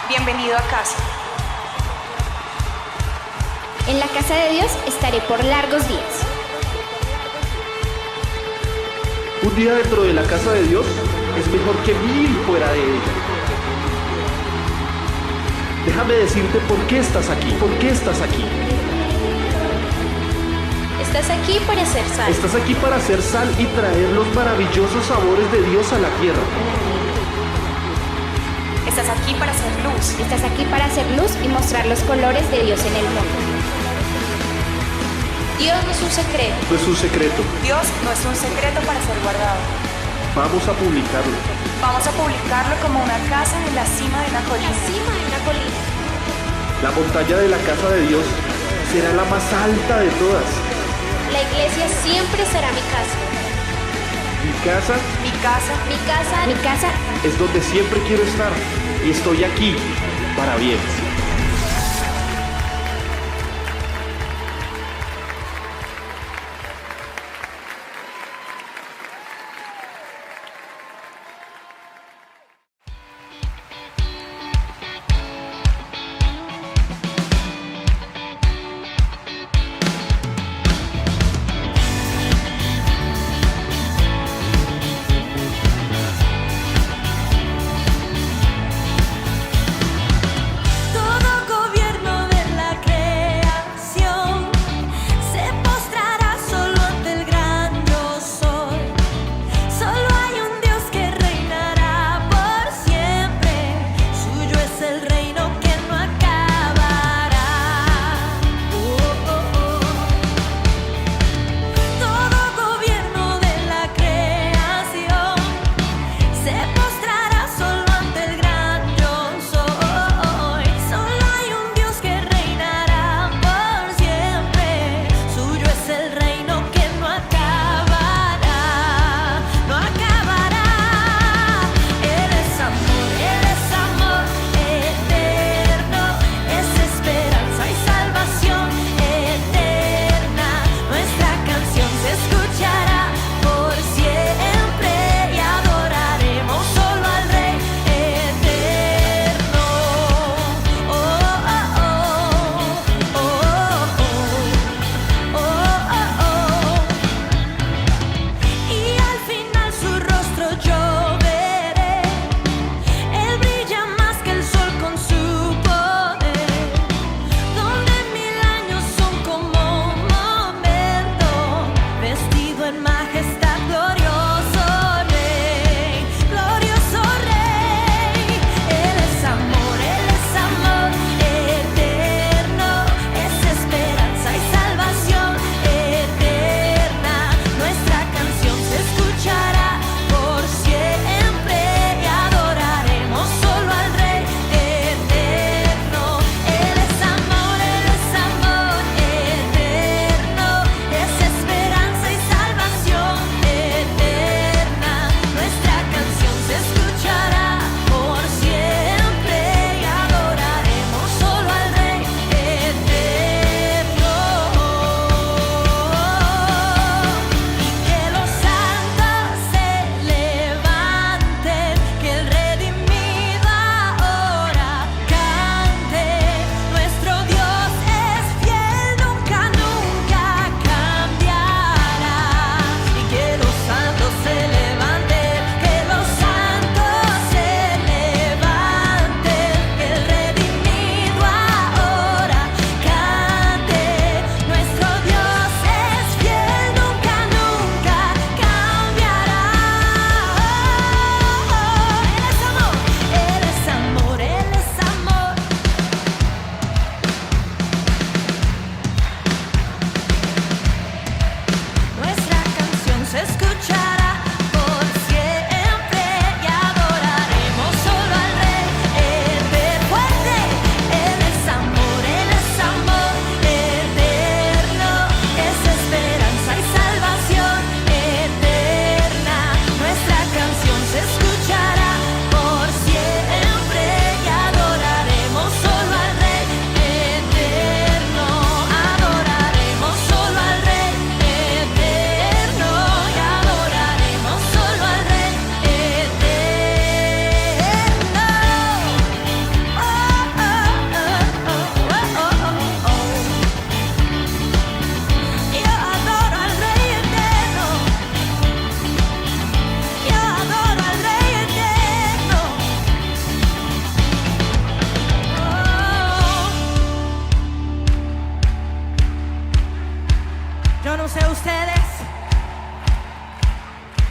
Bienvenido a casa. En la casa de Dios estaré por largos días. Un día dentro de la casa de Dios es mejor que 1000 fuera de ella. Déjame decirte por qué estás aquí, por qué estás aquí. Estás aquí para ser sal. Estás aquí para hacer sal y traer los maravillosos sabores de Dios a la tierra. Estás aquí para hacer luz. Estás aquí para hacer luz y mostrar los colores de Dios en el mundo. Dios no es un secreto. No es un secreto. Dios no es un secreto para ser guardado. Vamos a publicarlo. Vamos a publicarlo como una casa en la cima de una colina. La montaña de la casa de Dios será la más alta de todas. La iglesia siempre será mi casa. Mi casa Mi casa. Mi casa, mi casa. es donde siempre quiero estar y estoy aquí para bien.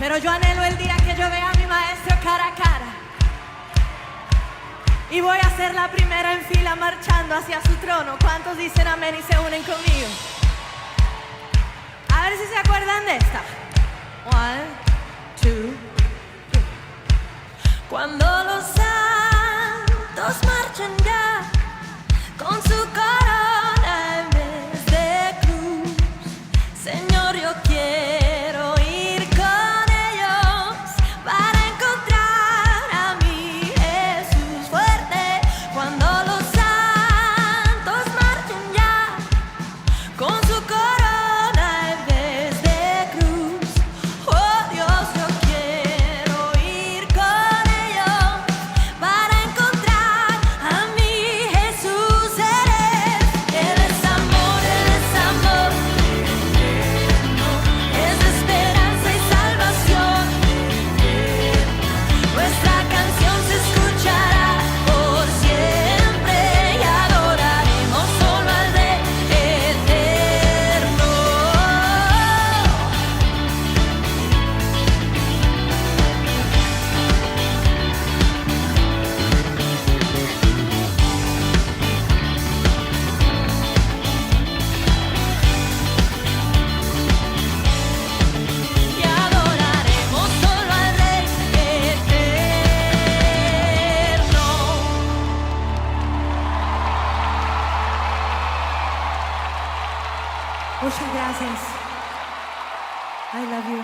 Pero yo anhelo el día que yo vea a mi maestro cara a cara. Y voy a ser la primera en fila marchando hacia su trono. ¿Cuántos dicen amén y se unen conmigo? A ver si se acuerdan de esta. 1, 2, 3. Cuando los santos marchan ya con su corona en vez de cruz, Señor, yo quiero ir con ellos para encontrar a mi Jesús fuerte. Cuando los santos marchen ya con su corona en vez de cruz, oh Dios, yo quiero ir con ellos para encontrar a mi Jesús. Él es amor, es esperanza y salvación. Nuestra canción se escuchará por siempre y adoraremos solo al Rey eterno. Y adoraremos solo al Rey eterno. Muchas gracias. I love you.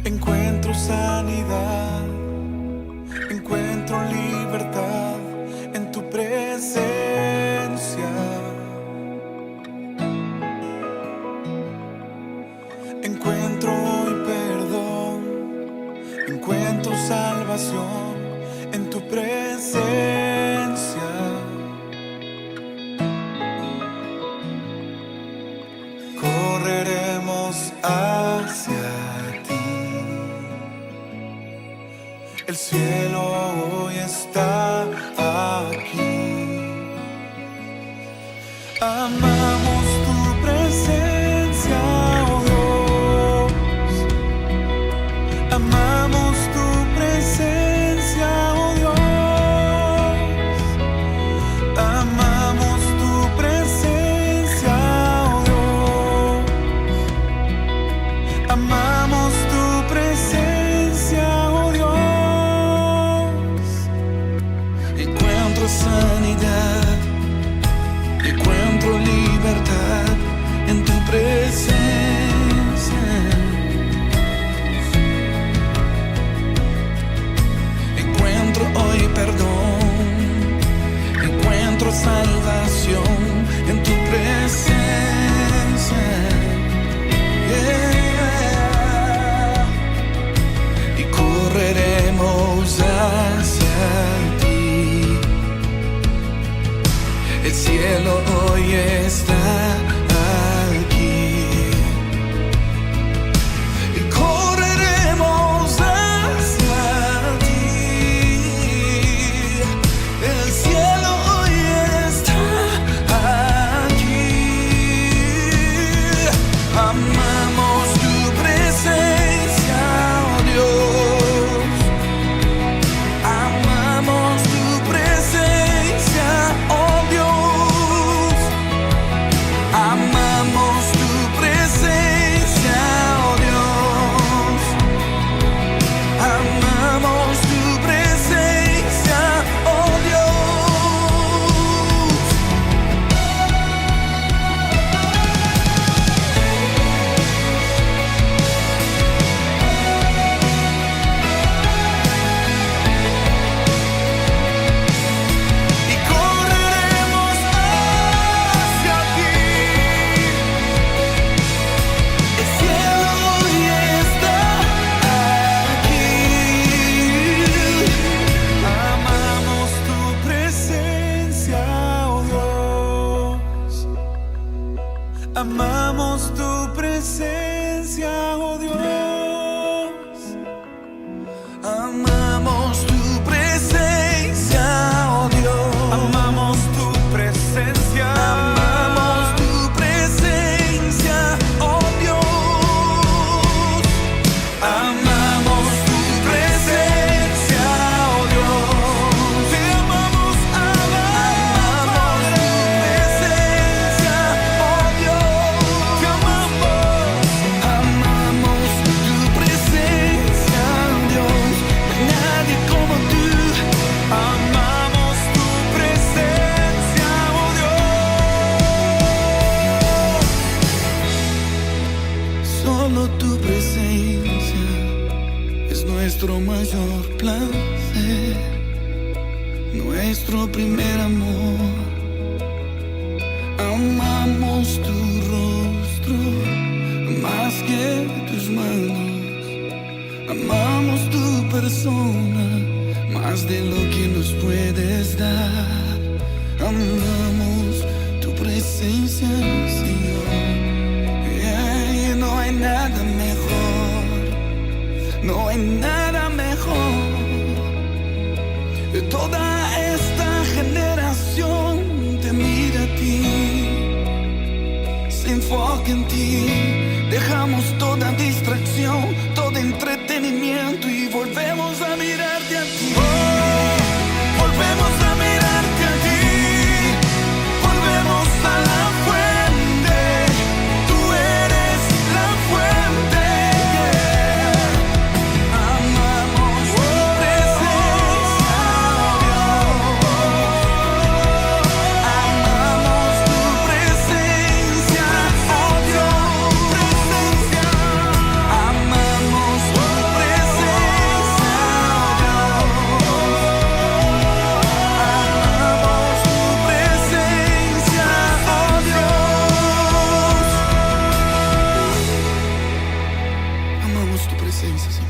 Encuentro sanidad, encuentro libertad en tu presencia. Encuentro hoy perdón, encuentro salvación en tu presencia. Correremos hacia el cielo hoy está aquí. Amamos tu presencia, oh Dios. Amamos tu presencia, oh Dios. Amamos tu presencia, oh Dios. Amamos tu presencia, oh Dios. Encuentro sanidad, encuentro libertad en tu presencia. Encuentro hoy perdón, encuentro salvación en tu presencia. Yeah. Y correremos hacia ti. El cielo hoy está aquí. Y correremos hacia ti. El cielo hoy está aquí. Amamos tu presencia, oh Dios. Amamos tu presencia, oh Dios. Amamos tu presencia, oh Dios. Amamos tu presencia, oh Dios. Amamos tu presencia, oh Dios. Amamos tu presencia, oh Dios. Amamos tu presencia. Amamos tu presencia, oh Dios. Amamos tu presencia, oh Dios. Te amamos, amamos tu presencia, oh Dios. Te amamos, amamos tu presencia, oh Dios. No hay nadie como tú. Amamos tu presencia, oh Dios. Solo tu presencia es nuestro mayor placer, nuestro primer amor. Amamos tu rostro más que tus manos. Amamos tu persona más de lo que nos puedes dar. Amamos tu presencia, Señor. Y no hay nada mejor, no hay nada mejor. Toda esta generación te mira a ti, se enfoca en ti. Dejamos toda distracción, todo entretenimiento y volvemos a mirarte a ti. Volvemos a mirarte a ti. Volvemos a la fuente. Tú eres la fuente. Amamos tu presencia, amamos tu presencia, oh Dios, presencia. Amamos tu presencia, oh Dios. Amamos tu presencia, Señor.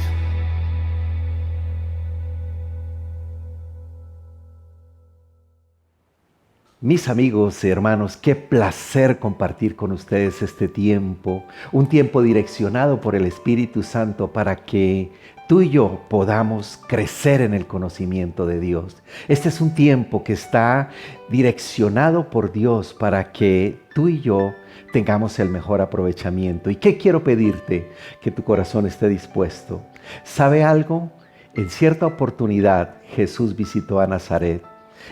Mis amigos y hermanos, qué placer compartir con ustedes este tiempo, un tiempo direccionado por el Espíritu Santo para que tú y yo podamos crecer en el conocimiento de Dios. Este es un tiempo que está direccionado por Dios para que tú y yo tengamos el mejor aprovechamiento. ¿Y qué quiero pedirte? Que tu corazón esté dispuesto. ¿Sabe algo? En cierta oportunidad Jesús visitó a Nazaret.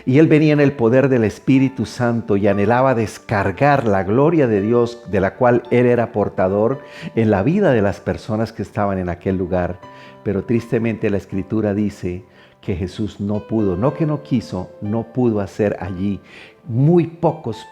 Y él venía en el poder del Espíritu Santo y anhelaba descargar la gloria de Dios de la cual él era portador en la vida de las personas que estaban en aquel lugar. Pero tristemente la Escritura dice que Jesús no pudo, no que no quiso, no pudo hacer allí. Muy pocos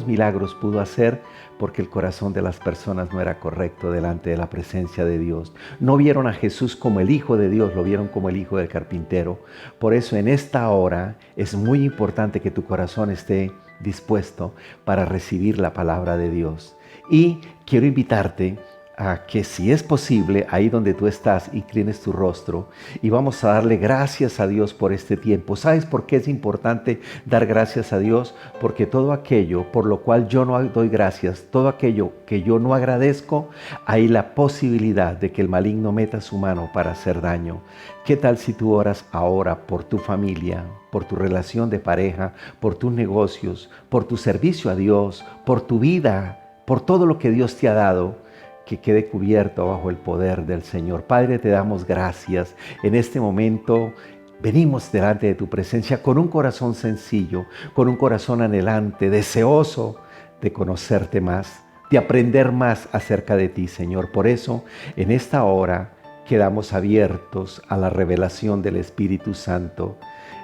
milagros pudo hacer porque el corazón de las personas no era correcto delante de la presencia de Dios. No vieron a Jesús como el Hijo de Dios, lo vieron como el hijo del carpintero. Por eso en esta hora es muy importante que tu corazón esté dispuesto para recibir la palabra de Dios. Y quiero invitarte a que, si es posible, ahí donde tú estás, inclines tu rostro y vamos a darle gracias a Dios por este tiempo. ¿Sabes por qué es importante dar gracias a Dios? Porque todo aquello por lo cual yo no doy gracias, todo aquello que yo no agradezco, hay la posibilidad de que el maligno meta su mano para hacer daño. ¿Qué tal si tú oras ahora por tu familia, por tu relación de pareja, por tus negocios, por tu servicio a Dios, por tu vida, por todo lo que Dios te ha dado? Que quede cubierto bajo el poder del Señor. Padre, te damos gracias. En este momento venimos delante de tu presencia con un corazón sencillo, con un corazón anhelante, deseoso de conocerte más, de aprender más acerca de ti, Señor. Por eso, en esta hora, quedamos abiertos a la revelación del Espíritu Santo.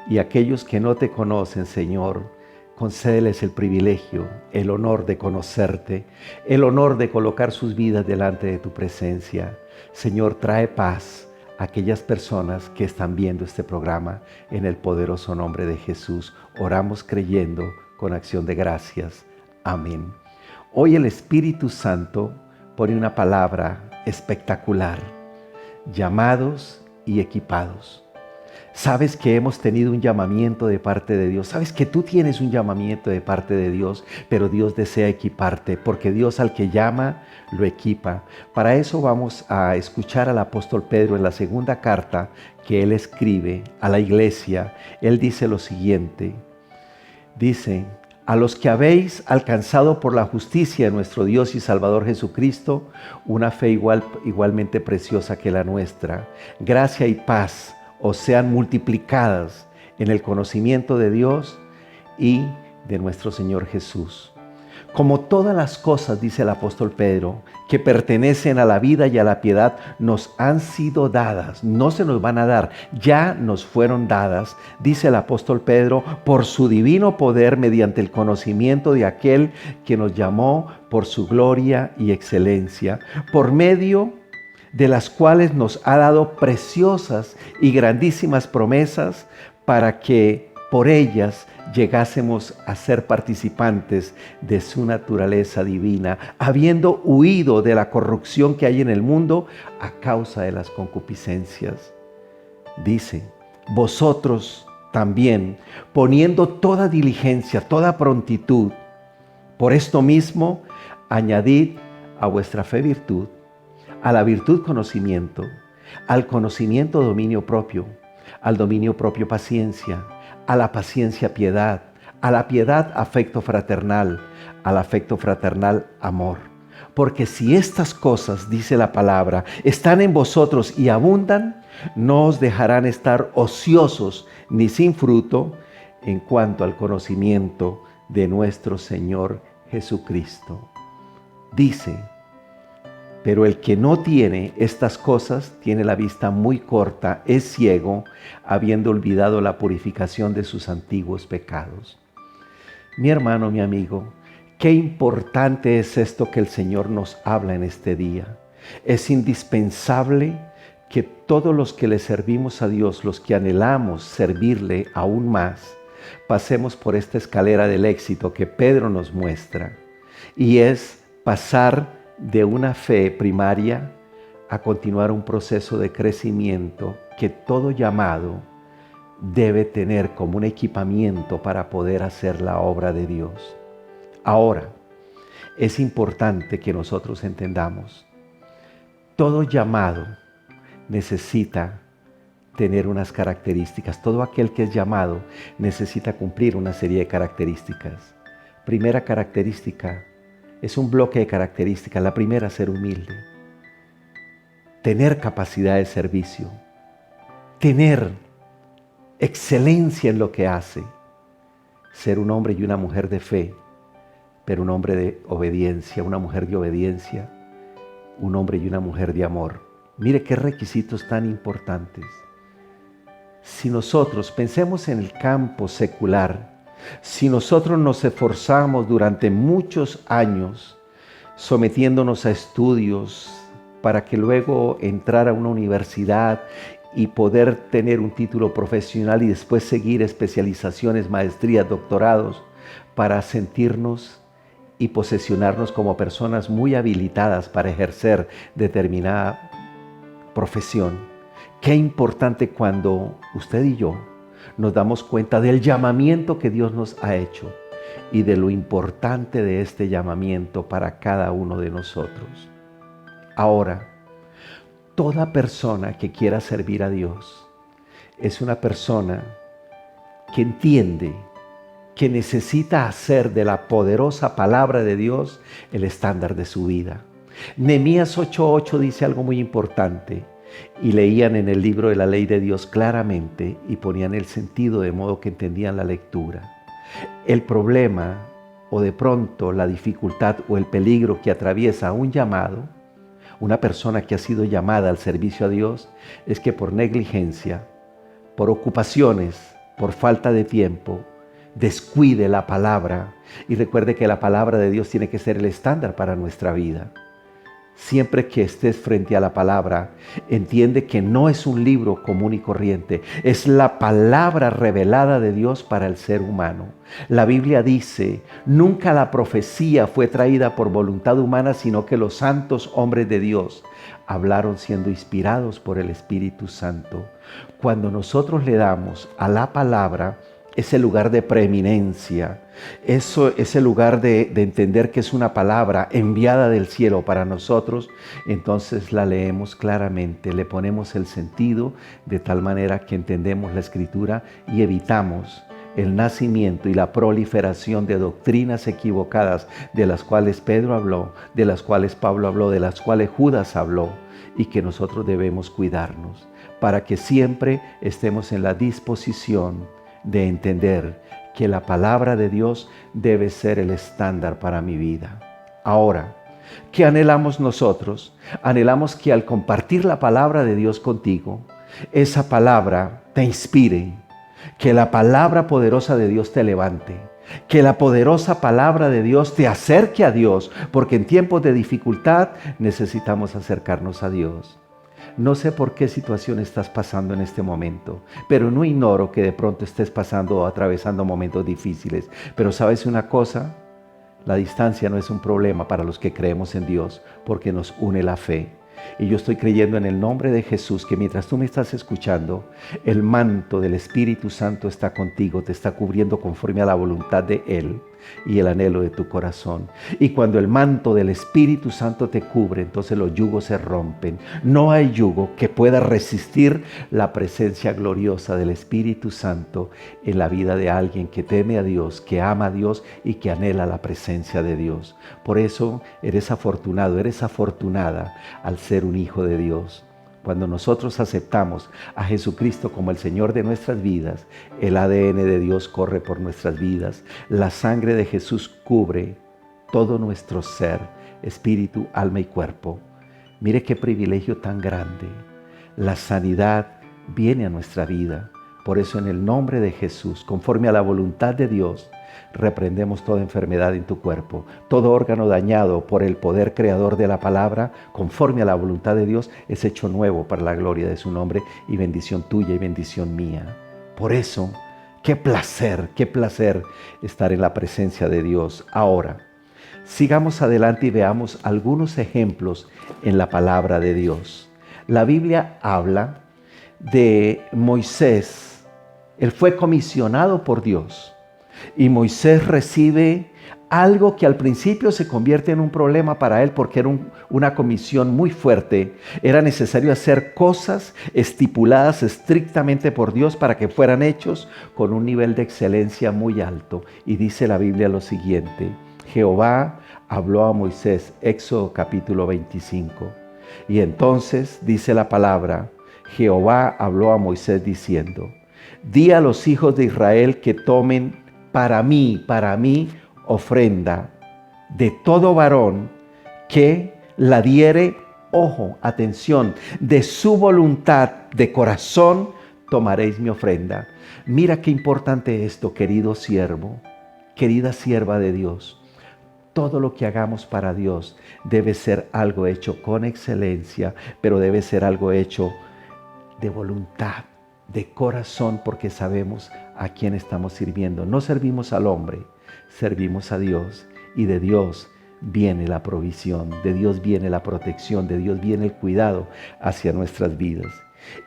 Y aquellos que no te conocen, Señor, concédeles el privilegio, el honor de conocerte, el honor de colocar sus vidas delante de tu presencia. Señor, trae paz a aquellas personas que están viendo este programa en el poderoso nombre de Jesús. Oramos creyendo con acción de gracias. Amén. Hoy el Espíritu Santo pone una palabra espectacular: llamados y equipados. Sabes que hemos tenido un llamamiento de parte de Dios. Sabes que tú tienes un llamamiento de parte de Dios, pero Dios desea equiparte, porque Dios al que llama, lo equipa. Para eso vamos a escuchar al apóstol Pedro en la segunda carta que él escribe a la iglesia. Él dice lo siguiente. Dice: a los que habéis alcanzado por la justicia de nuestro Dios y Salvador Jesucristo, una fe igualmente preciosa que la nuestra, gracia y paz os sean multiplicadas en el conocimiento de Dios y de nuestro Señor Jesús. Como todas las cosas, dice el apóstol Pedro, que pertenecen a la vida y a la piedad, nos han sido dadas, no se nos van a dar, ya nos fueron dadas, dice el apóstol Pedro, por su divino poder mediante el conocimiento de aquel que nos llamó por su gloria y excelencia, por medio de las cuales nos ha dado preciosas y grandísimas promesas para que por ellas llegásemos a ser participantes de su naturaleza divina, habiendo huido de la corrupción que hay en el mundo a causa de las concupiscencias. Dice: vosotros también, poniendo toda diligencia, toda prontitud, por esto mismo, añadid a vuestra fe virtud, a la virtud conocimiento, al conocimiento dominio propio, al dominio propio paciencia, a la paciencia piedad, a la piedad afecto fraternal, al afecto fraternal amor. Porque si estas cosas, dice la palabra, están en vosotros y abundan, no os dejarán estar ociosos ni sin fruto en cuanto al conocimiento de nuestro Señor Jesucristo. Dice: pero el que no tiene estas cosas tiene la vista muy corta, es ciego, habiendo olvidado la purificación de sus antiguos pecados. Mi hermano, mi amigo, qué importante es esto que el Señor nos habla en este día. Es indispensable que todos los que le servimos a Dios, los que anhelamos servirle aún más, pasemos por esta escalera del éxito que Pedro nos muestra, y es pasar de una fe primaria a continuar un proceso de crecimiento que todo llamado debe tener como un equipamiento para poder hacer la obra de Dios. Ahora, es importante que nosotros entendamos, todo llamado necesita tener unas características. Todo aquel que es llamado necesita cumplir una serie de características. Primera característica, es un bloque de características. La primera, ser humilde. Tener capacidad de servicio. Tener excelencia en lo que hace. Ser un hombre y una mujer de fe, pero un hombre de obediencia, una mujer de obediencia, un hombre y una mujer de amor. Mire qué requisitos tan importantes. Si nosotros pensemos en el campo secular, si nosotros nos esforzamos durante muchos años sometiéndonos a estudios para que luego entrar a una universidad y poder tener un título profesional y después seguir especializaciones, maestrías, doctorados, para sentirnos y posesionarnos como personas muy habilitadas para ejercer determinada profesión. Qué importante cuando usted y yo nos damos cuenta del llamamiento que Dios nos ha hecho y de lo importante de este llamamiento para cada uno de nosotros. Ahora, toda persona que quiera servir a Dios es una persona que entiende que necesita hacer de la poderosa palabra de Dios el estándar de su vida. Nehemías 8:8 dice algo muy importante. Y leían en el libro de la ley de Dios claramente y ponían el sentido de modo que entendían la lectura. El problema o de pronto la dificultad o el peligro que atraviesa un llamado, una persona que ha sido llamada al servicio a Dios, es que por negligencia, por ocupaciones, por falta de tiempo, descuide la palabra. Y recuerde que la palabra de Dios tiene que ser el estándar para nuestra vida. siempre que estés frente a la palabra, entiende que no es un libro común y corriente, es la palabra revelada de Dios para el ser humano. La Biblia dice, nunca la profecía fue traída por voluntad humana, sino que los santos hombres de Dios hablaron siendo inspirados por el Espíritu Santo. Cuando nosotros le damos a la palabra ese lugar de preeminencia, ese lugar de entender que es una palabra enviada del cielo para nosotros, entonces la leemos claramente, le ponemos el sentido de tal manera que entendemos la Escritura y evitamos el nacimiento y la proliferación de doctrinas equivocadas de las cuales Pedro habló, de las cuales Pablo habló, de las cuales Judas habló, y que nosotros debemos cuidarnos para que siempre estemos en la disposición de entender que la palabra de Dios debe ser el estándar para mi vida. Ahora, ¿qué anhelamos nosotros? Anhelamos que al compartir la palabra de Dios contigo, esa palabra te inspire, que la palabra poderosa de Dios te levante, que la poderosa palabra de Dios te acerque a Dios, porque en tiempos de dificultad necesitamos acercarnos a Dios. No sé por qué situación estás pasando en este momento, pero no ignoro que de pronto estés pasando o atravesando momentos difíciles. Pero ¿sabes una cosa? La distancia no es un problema para los que creemos en Dios, porque nos une la fe. Y yo estoy creyendo en el nombre de Jesús que mientras tú me estás escuchando, el manto del Espíritu Santo está contigo, te está cubriendo conforme a la voluntad de Él y el anhelo de tu corazón. Y cuando el manto del Espíritu Santo te cubre, entonces los yugos se rompen. No hay yugo que pueda resistir la presencia gloriosa del Espíritu Santo en la vida de alguien que teme a Dios, que ama a Dios y que anhela la presencia de Dios. Por eso eres afortunado, eres afortunada al ser un hijo de Dios. Cuando nosotros aceptamos a Jesucristo como el Señor de nuestras vidas, el ADN de Dios corre por nuestras vidas. La sangre de Jesús cubre todo nuestro ser, espíritu, alma y cuerpo. Mire qué privilegio tan grande. La sanidad viene a nuestra vida. Por eso en el nombre de Jesús, conforme a la voluntad de Dios, reprendemos toda enfermedad en tu cuerpo, todo órgano dañado por el poder creador de la palabra, conforme a la voluntad de Dios, es hecho nuevo para la gloria de su nombre y bendición tuya y bendición mía. Por eso, qué placer estar en la presencia de Dios. Ahora, sigamos adelante y veamos algunos ejemplos en la palabra de Dios. La Biblia habla de Moisés. Él fue comisionado por Dios. Y Moisés recibe algo que al principio se convierte en un problema para él porque era una comisión muy fuerte. Era necesario hacer cosas estipuladas estrictamente por Dios para que fueran hechos con un nivel de excelencia muy alto. Y dice la Biblia lo siguiente: Jehová habló a Moisés, Éxodo capítulo 25. Y entonces dice la palabra, Jehová habló a Moisés diciendo: di a los hijos de Israel que tomen para mí, ofrenda de todo varón que la diere, ojo, atención, de su voluntad, de corazón, tomaréis mi ofrenda. Mira qué importante esto, querido siervo, querida sierva de Dios. Todo lo que hagamos para Dios debe ser algo hecho con excelencia, pero debe ser algo hecho de voluntad, de corazón, porque sabemos a quién estamos sirviendo. No servimos al hombre, servimos a Dios, y de Dios viene la provisión, de Dios viene la protección, de Dios viene el cuidado hacia nuestras vidas.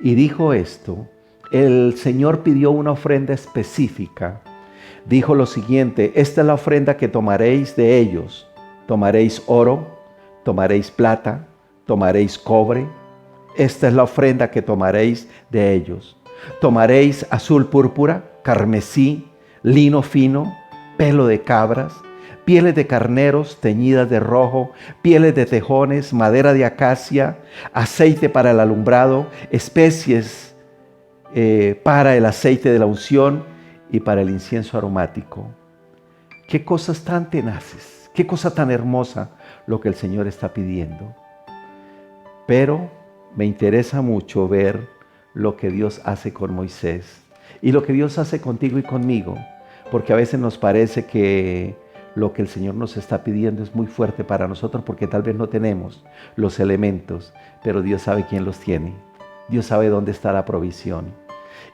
Y dijo esto, el Señor pidió una ofrenda específica. Dijo lo siguiente: esta es la ofrenda que tomaréis de ellos. Tomaréis oro, tomaréis plata, tomaréis cobre. Esta es la ofrenda que tomaréis de ellos. Tomaréis azul púrpura, carmesí, lino fino, pelo de cabras, pieles de carneros teñidas de rojo, pieles de tejones, madera de acacia, aceite para el alumbrado, especies para el aceite de la unción y para el incienso aromático. Qué cosas tan tenaces, qué cosa tan hermosa lo que el Señor está pidiendo. Pero me interesa mucho ver lo que Dios hace con Moisés y lo que Dios hace contigo y conmigo, porque a veces nos parece que lo que el Señor nos está pidiendo es muy fuerte para nosotros porque tal vez no tenemos los elementos, pero Dios sabe quién los tiene. Dios sabe dónde está la provisión.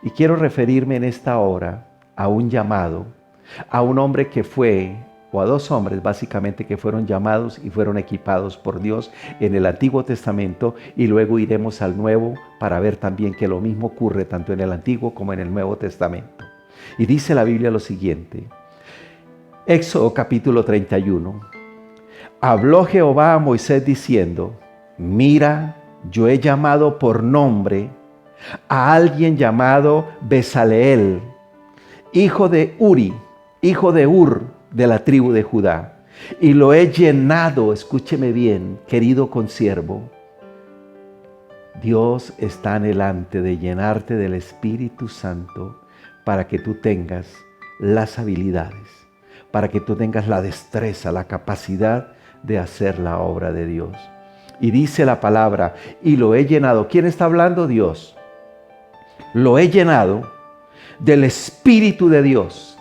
Y quiero referirme en esta hora a un llamado, a un hombre que fue, o a dos hombres básicamente que fueron llamados y fueron equipados por Dios en el Antiguo Testamento, y luego iremos al Nuevo para ver también que lo mismo ocurre tanto en el Antiguo como en el Nuevo Testamento. Y dice la Biblia lo siguiente, Éxodo capítulo 31. Habló Jehová a Moisés diciendo, mira, yo he llamado por nombre a alguien llamado Bezaleel, hijo de Uri, hijo de Ur, de la tribu de Judá, y lo he llenado, escúcheme bien, querido consiervo. Dios está anhelante de llenarte del Espíritu Santo para que tú tengas las habilidades, para que tú tengas la destreza, la capacidad de hacer la obra de Dios. Y dice la palabra, y lo he llenado. ¿Quién está hablando? Dios. Lo he llenado del Espíritu de Dios.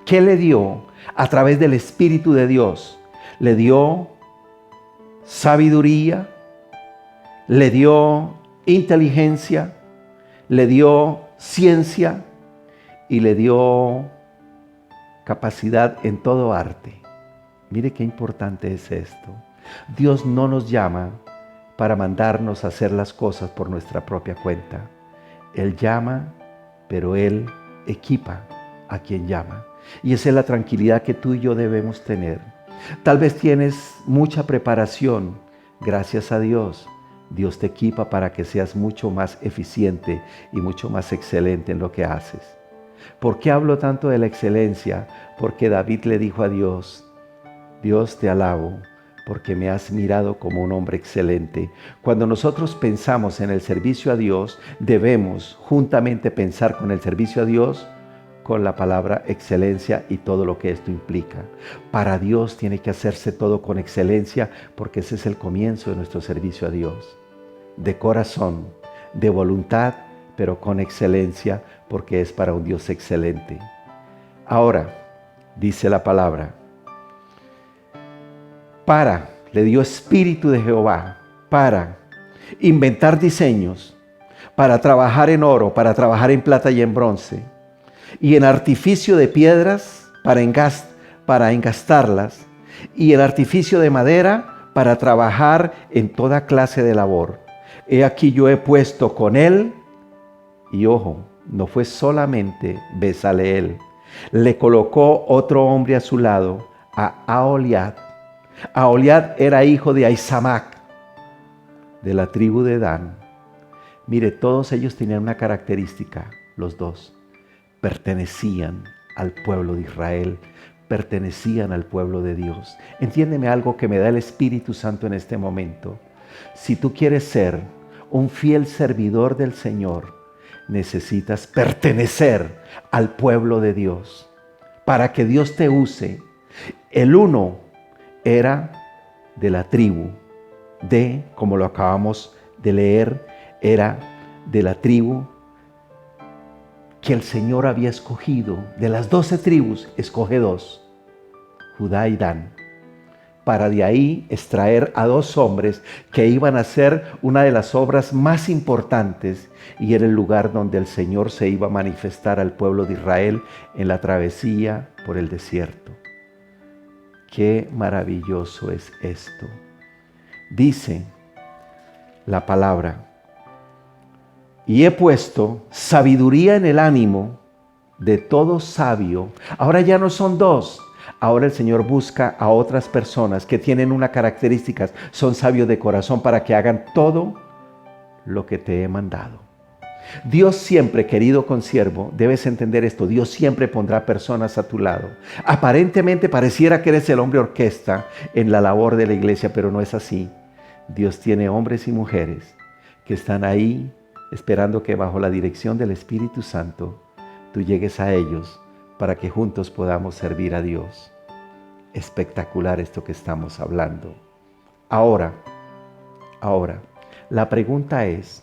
¿Qué le dio a través del Espíritu de Dios? Le dio sabiduría, le dio inteligencia, le dio ciencia y le dio capacidad en todo arte. Mire qué importante es esto. Dios no nos llama para mandarnos a hacer las cosas por nuestra propia cuenta. Él llama, pero Él equipa a quien llama. Y esa es la tranquilidad que tú y yo debemos tener. Tal vez tienes mucha preparación. Gracias a Dios, Dios te equipa para que seas mucho más eficiente y mucho más excelente en lo que haces. ¿Por qué hablo tanto de la excelencia? Porque David le dijo a Dios, Dios te alabo, porque me has mirado como un hombre excelente. Cuando nosotros pensamos en el servicio a Dios, debemos juntamente pensar con el servicio a Dios, con la palabra excelencia y todo lo que esto implica. Para Dios tiene que hacerse todo con excelencia, porque ese es el comienzo de nuestro servicio a Dios. De corazón, de voluntad, pero con excelencia, porque es para un Dios excelente. Ahora, dice la palabra, le dio espíritu de Jehová para inventar diseños, para trabajar en oro, para trabajar en plata y en bronce, y en artificio de piedras para engastarlas, y en artificio de madera para trabajar en toda clase de labor. He aquí yo he puesto con él, y ojo, no fue solamente Bezaleel, le colocó otro hombre a su lado, a Aholiab. Aholiab era hijo de Ahisamac, de la tribu de Dan. Mire, todos ellos tenían una característica, los dos. Pertenecían al pueblo de Israel, pertenecían al pueblo de Dios. Entiéndeme algo que me da el Espíritu Santo en este momento. Si tú quieres ser un fiel servidor del Señor, necesitas pertenecer al pueblo de Dios para que Dios te use. El uno era de la tribu como lo acabamos de leer, era de la tribu que el Señor había escogido. De las 12 tribus, escoge 2, Judá y Dan, para de ahí extraer a 2 hombres que iban a hacer una de las obras más importantes, y era el lugar donde el Señor se iba a manifestar al pueblo de Israel en la travesía por el desierto. Qué maravilloso es esto. Dice la palabra, y he puesto sabiduría en el ánimo de todo sabio. Ahora ya no son 2. Ahora el Señor busca a otras personas que tienen una característica, son sabios de corazón para que hagan todo lo que te he mandado. Dios siempre, querido consiervo, debes entender esto, Dios siempre pondrá personas a tu lado. Aparentemente pareciera que eres el hombre orquesta en la labor de la iglesia, pero no es así. Dios tiene hombres y mujeres que están ahí esperando que bajo la dirección del Espíritu Santo tú llegues a ellos para que juntos podamos servir a Dios. Espectacular esto que estamos hablando. Ahora, la pregunta es,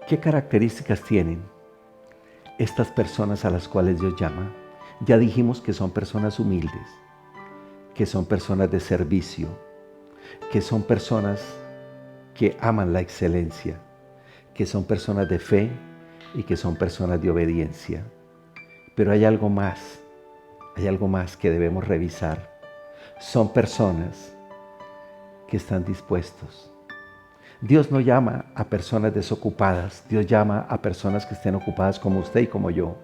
¿qué características tienen estas personas a las cuales Dios llama? Ya dijimos que son personas humildes, que son personas de servicio, que son personas que aman la excelencia, que son personas de fe y que son personas de obediencia. Pero hay algo más que debemos revisar. Son personas que están dispuestos. Dios no llama a personas desocupadas, Dios llama a personas que estén ocupadas como usted y como yo,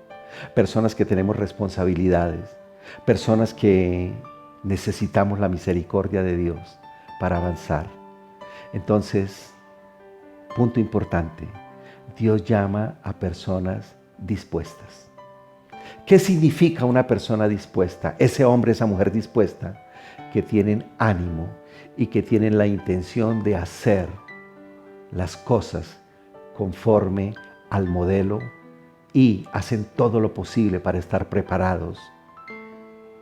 personas que tenemos responsabilidades, personas que necesitamos la misericordia de Dios para avanzar. Entonces, punto importante, Dios llama a personas dispuestas. ¿Qué significa una persona dispuesta? Ese hombre, esa mujer dispuesta, que tienen ánimo y que tienen la intención de hacer las cosas conforme al modelo y hacen todo lo posible para estar preparados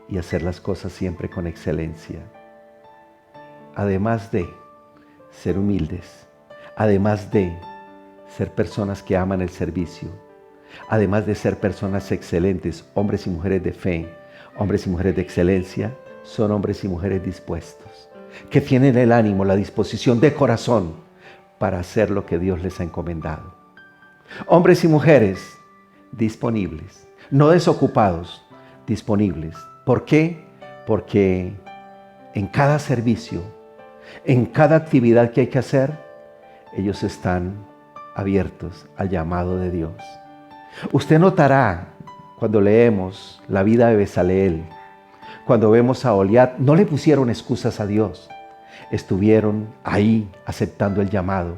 y hacer las cosas siempre con excelencia. Además de ser humildes, además de ser personas que aman el servicio, además de ser personas excelentes, hombres y mujeres de fe, hombres y mujeres de excelencia, son hombres y mujeres dispuestos, que tienen el ánimo, la disposición de corazón para hacer lo que Dios les ha encomendado. Hombres y mujeres disponibles, no desocupados, disponibles. ¿Por qué? Porque en cada servicio, en cada actividad que hay que hacer, ellos están abiertos al llamado de Dios. Usted notará cuando leemos la vida de Bezaleel, cuando vemos a Goliat, no le pusieron excusas a Dios. Estuvieron ahí aceptando el llamado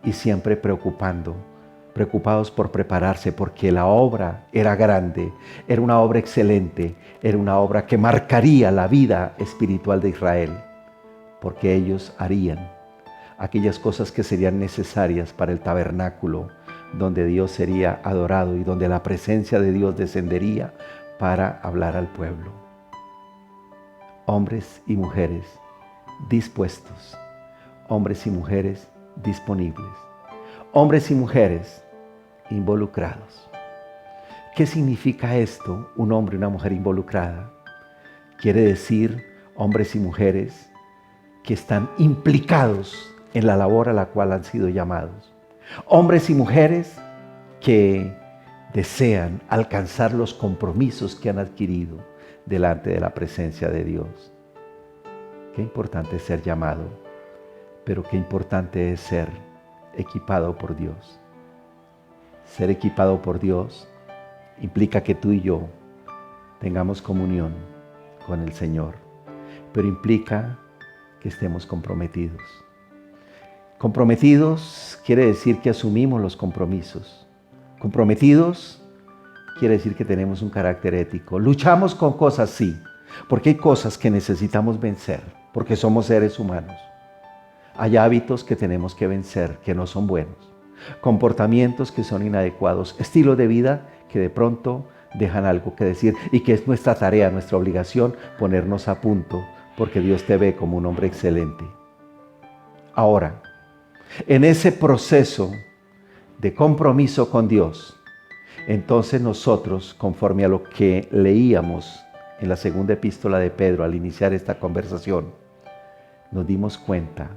y siempre preocupados por prepararse, porque la obra era grande, era una obra excelente, era una obra que marcaría la vida espiritual de Israel, porque ellos harían aquellas cosas que serían necesarias para el tabernáculo, donde Dios sería adorado y donde la presencia de Dios descendería para hablar al pueblo. Hombres y mujeres dispuestos, hombres y mujeres disponibles, hombres y mujeres involucrados. ¿Qué significa esto, un hombre y una mujer involucrada? Quiere decir hombres y mujeres que están implicados en la labor a la cual han sido llamados. Hombres y mujeres que desean alcanzar los compromisos que han adquirido delante de la presencia de Dios. Qué importante es ser llamado, pero qué importante es ser equipado por Dios. Ser equipado por Dios implica que tú y yo tengamos comunión con el Señor, pero implica que estemos comprometidos. Comprometidos quiere decir que asumimos los compromisos. Comprometidos quiere decir que tenemos un carácter ético. Luchamos con cosas, sí, porque hay cosas que necesitamos vencer, porque somos seres humanos. Hay hábitos que tenemos que vencer, que no son buenos. Comportamientos que son inadecuados. Estilos de vida que de pronto dejan algo que decir y que es nuestra tarea, nuestra obligación ponernos a punto, porque Dios te ve como un hombre excelente. Ahora, en ese proceso de compromiso con Dios, entonces nosotros, conforme a lo que leíamos en la segunda epístola de Pedro al iniciar esta conversación, nos dimos cuenta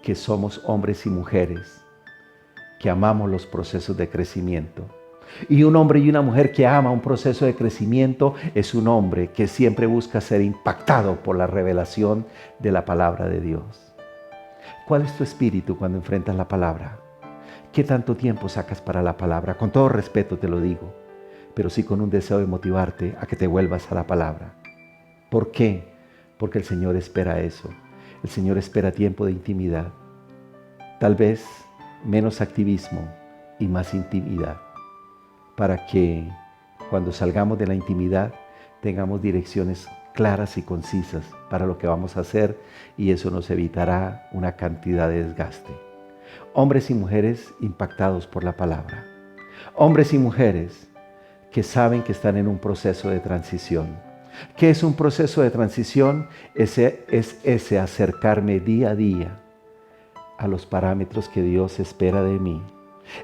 que somos hombres y mujeres que amamos los procesos de crecimiento. Y un hombre y una mujer que ama un proceso de crecimiento es un hombre que siempre busca ser impactado por la revelación de la palabra de Dios. ¿Cuál es tu espíritu cuando enfrentas la palabra? ¿Qué tanto tiempo sacas para la palabra? Con todo respeto te lo digo, pero sí con un deseo de motivarte a que te vuelvas a la palabra. ¿Por qué? Porque el Señor espera eso. El Señor espera tiempo de intimidad. Tal vez menos activismo y más intimidad, para que cuando salgamos de la intimidad tengamos direcciones claras y concisas para lo que vamos a hacer, y eso nos evitará una cantidad de desgaste. Hombres y mujeres impactados por la palabra. Hombres y mujeres que saben que están en un proceso de transición. ¿Qué es un proceso de transición? Es ese acercarme día a día a los parámetros que Dios espera de mí.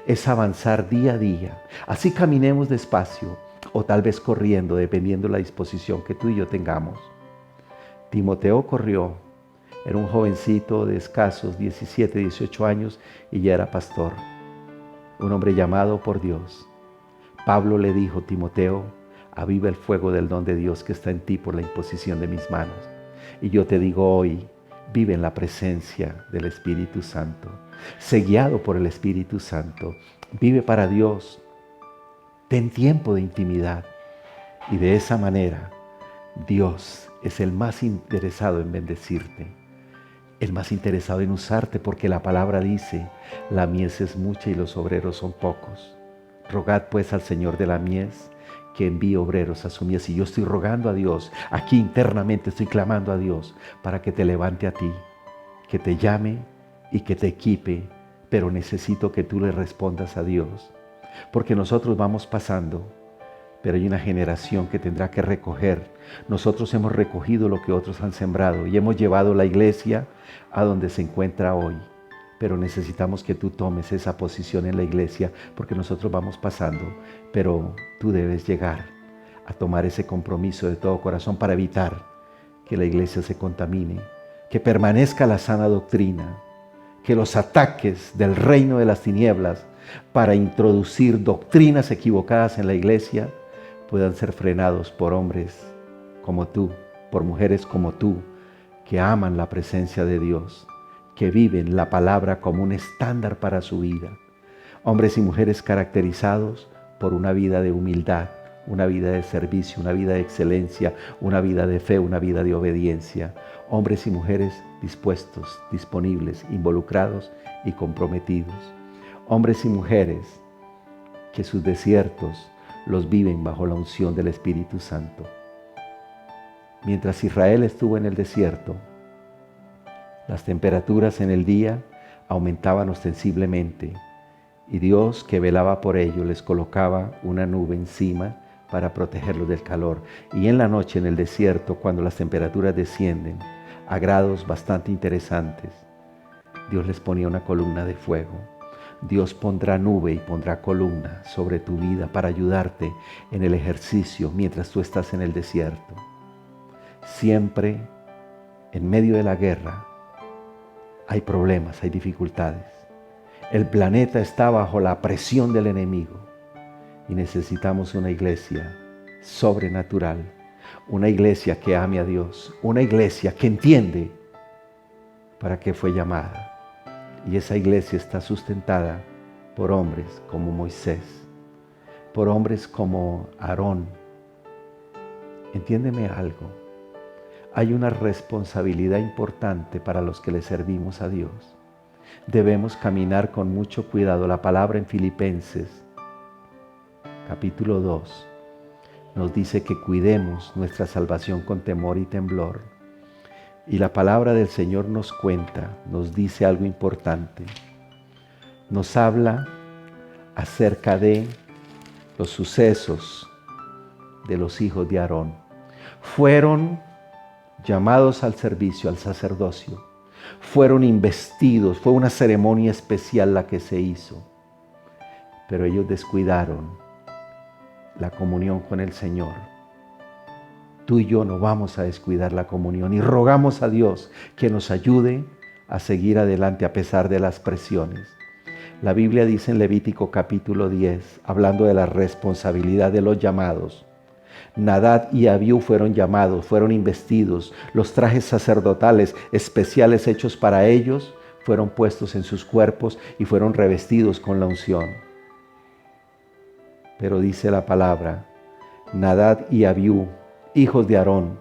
Es avanzar día a día. Así caminemos despacio. o tal vez corriendo, dependiendo de la disposición que tú y yo tengamos. Timoteo corrió, era un jovencito de escasos 17, 18 años y ya era pastor, un hombre llamado por Dios. Pablo le dijo: Timoteo, aviva el fuego del don de Dios que está en ti por la imposición de mis manos. Y yo te digo hoy, vive en la presencia del Espíritu Santo, sé guiado por el Espíritu Santo, vive para Dios, ten tiempo de intimidad y de esa manera Dios es el más interesado en bendecirte, el más interesado en usarte, porque la palabra dice: la mies es mucha y los obreros son pocos. Rogad pues al Señor de la mies que envíe obreros a su mies. Y yo estoy rogando a Dios, aquí internamente estoy clamando a Dios para que te levante a ti, que te llame y que te equipe, pero necesito que tú le respondas a Dios, porque nosotros vamos pasando, pero hay una generación que tendrá que recoger. Nosotros hemos recogido lo que otros han sembrado y hemos llevado la iglesia a donde se encuentra hoy, pero necesitamos que tú tomes esa posición en la iglesia, porque nosotros vamos pasando, pero tú debes llegar a tomar ese compromiso de todo corazón para evitar que la iglesia se contamine, que permanezca la sana doctrina, que los ataques del reino de las tinieblas para introducir doctrinas equivocadas en la iglesia puedan ser frenados por hombres como tú, por mujeres como tú, que aman la presencia de Dios, que viven la palabra como un estándar para su vida. Hombres y mujeres caracterizados por una vida de humildad, una vida de servicio, una vida de excelencia, una vida de fe, una vida de obediencia. Hombres y mujeres dispuestos, disponibles, involucrados y comprometidos. Hombres y mujeres que sus desiertos los viven bajo la unción del Espíritu Santo. Mientras Israel estuvo en el desierto, las temperaturas en el día aumentaban ostensiblemente y Dios, que velaba por ellos, les colocaba una nube encima para protegerlos del calor. Y en la noche en el desierto, cuando las temperaturas descienden a grados bastante interesantes, Dios les ponía una columna de fuego. Dios pondrá nube y pondrá columna sobre tu vida para ayudarte en el ejercicio mientras tú estás en el desierto. Siempre en medio de la guerra hay problemas, hay dificultades. El planeta está bajo la presión del enemigo y necesitamos una iglesia sobrenatural, una iglesia que ame a Dios, una iglesia que entiende para qué fue llamada. Y esa iglesia está sustentada por hombres como Moisés, por hombres como Aarón. Entiéndeme algo, hay una responsabilidad importante para los que le servimos a Dios. Debemos caminar con mucho cuidado. La palabra en Filipenses, capítulo 2, nos dice que cuidemos nuestra salvación con temor y temblor. Y la palabra del Señor nos cuenta, nos dice algo importante. Nos habla acerca de los sucesos de los hijos de Aarón. Fueron llamados al servicio, al sacerdocio. Fueron investidos, fue una ceremonia especial la que se hizo. Pero ellos descuidaron la comunión con el Señor. Tú y yo no vamos a descuidar la comunión y rogamos a Dios que nos ayude a seguir adelante a pesar de las presiones. La Biblia dice en Levítico capítulo 10, hablando de la responsabilidad de los llamados: Nadab y Abiú fueron llamados, fueron investidos. Los trajes sacerdotales especiales hechos para ellos fueron puestos en sus cuerpos y fueron revestidos con la unción. Pero dice la palabra, Nadab y Abiú, hijos de Aarón,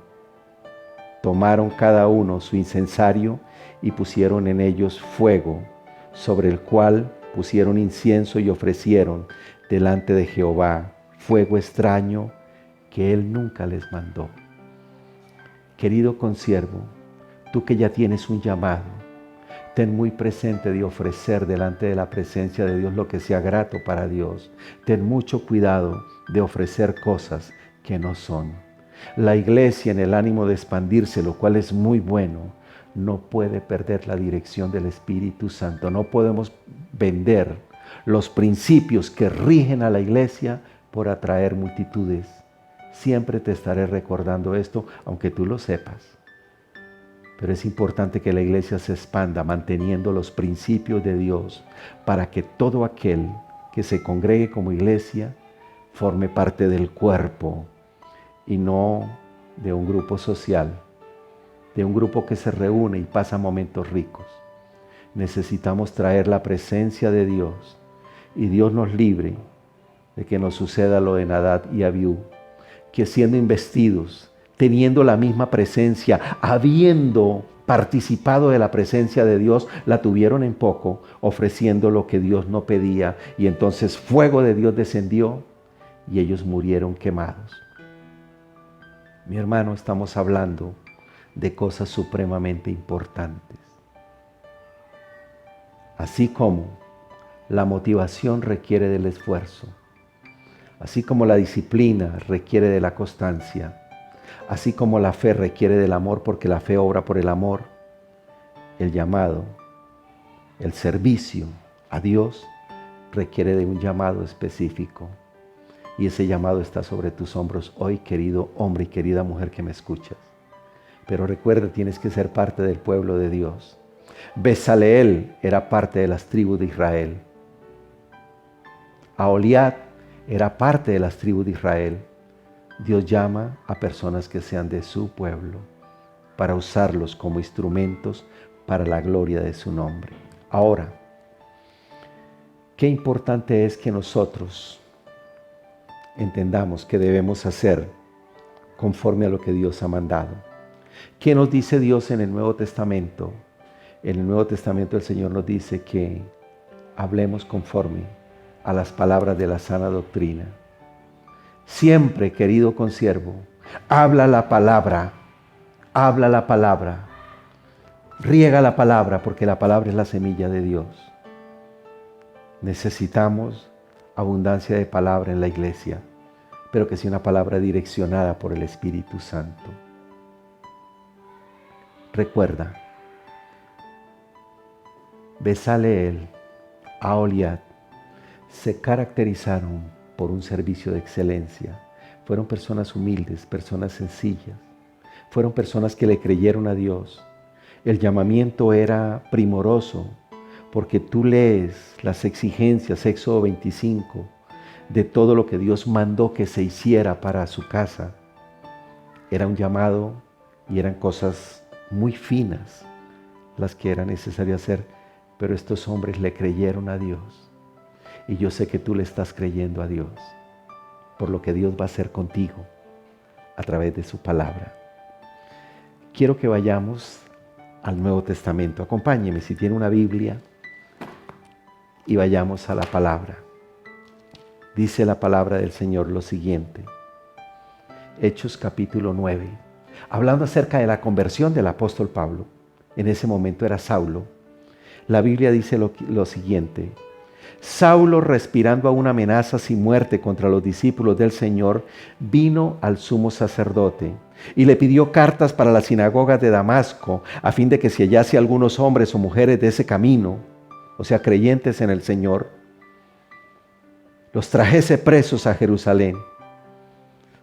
tomaron cada uno su incensario y pusieron en ellos fuego, sobre el cual pusieron incienso y ofrecieron delante de Jehová fuego extraño que Él nunca les mandó. Querido consiervo, tú que ya tienes un llamado, ten muy presente de ofrecer delante de la presencia de Dios lo que sea grato para Dios. Ten mucho cuidado de ofrecer cosas que no son. La iglesia, en el ánimo de expandirse, lo cual es muy bueno, no puede perder la dirección del Espíritu Santo. No podemos vender los principios que rigen a la iglesia por atraer multitudes. Siempre te estaré recordando esto, aunque tú lo sepas. Pero es importante que la iglesia se expanda manteniendo los principios de Dios para que todo aquel que se congregue como iglesia forme parte del cuerpo y no de un grupo social, de un grupo que se reúne y pasa momentos ricos. Necesitamos traer la presencia de Dios y Dios nos libre de que nos suceda lo de Nadab y Abiú, que siendo investidos, teniendo la misma presencia, habiendo participado de la presencia de Dios, la tuvieron en poco, ofreciendo lo que Dios no pedía, y entonces fuego de Dios descendió y ellos murieron quemados. Mi hermano, estamos hablando de cosas supremamente importantes. Así como la motivación requiere del esfuerzo, así como la disciplina requiere de la constancia, así como la fe requiere del amor, porque la fe obra por el amor, el llamado, el servicio a Dios requiere de un llamado específico. Y ese llamado está sobre tus hombros hoy, querido hombre y querida mujer que me escuchas. Pero recuerda, tienes que ser parte del pueblo de Dios. Bezaleel era parte de las tribus de Israel. Aholiab era parte de las tribus de Israel. Dios llama a personas que sean de su pueblo para usarlos como instrumentos para la gloria de su nombre. Ahora, qué importante es que nosotros entendamos que debemos hacer conforme a lo que Dios ha mandado. ¿Qué nos dice Dios en el Nuevo Testamento? En el Nuevo Testamento el Señor nos dice que hablemos conforme a las palabras de la sana doctrina. Siempre, querido consiervo, habla la palabra, riega la palabra, porque la palabra es la semilla de Dios. Necesitamos abundancia de palabra en la iglesia, pero que sea una palabra direccionada por el Espíritu Santo. Recuerda, Bezaleel, Aholiab se caracterizaron por un servicio de excelencia. Fueron personas humildes, personas sencillas. Fueron personas que le creyeron a Dios. El llamamiento era primoroso, porque tú lees las exigencias, Éxodo 25, de todo lo que Dios mandó que se hiciera para su casa. Era un llamado y eran cosas muy finas las que era necesario hacer, pero estos hombres le creyeron a Dios. Y yo sé que tú le estás creyendo a Dios, por lo que Dios va a hacer contigo a través de su palabra. Quiero que vayamos al Nuevo Testamento. Acompáñeme si tiene una Biblia y vayamos a la palabra. Dice la palabra del Señor lo siguiente. Hechos capítulo 9. Hablando acerca de la conversión del apóstol Pablo. En ese momento era Saulo. La Biblia dice lo siguiente. Saulo, respirando aún amenazas y muerte contra los discípulos del Señor, vino al sumo sacerdote y le pidió cartas para las sinagogas de Damasco, a fin de que si hallase algunos hombres o mujeres de ese camino, o sea, creyentes en el Señor, los trajese presos a Jerusalén.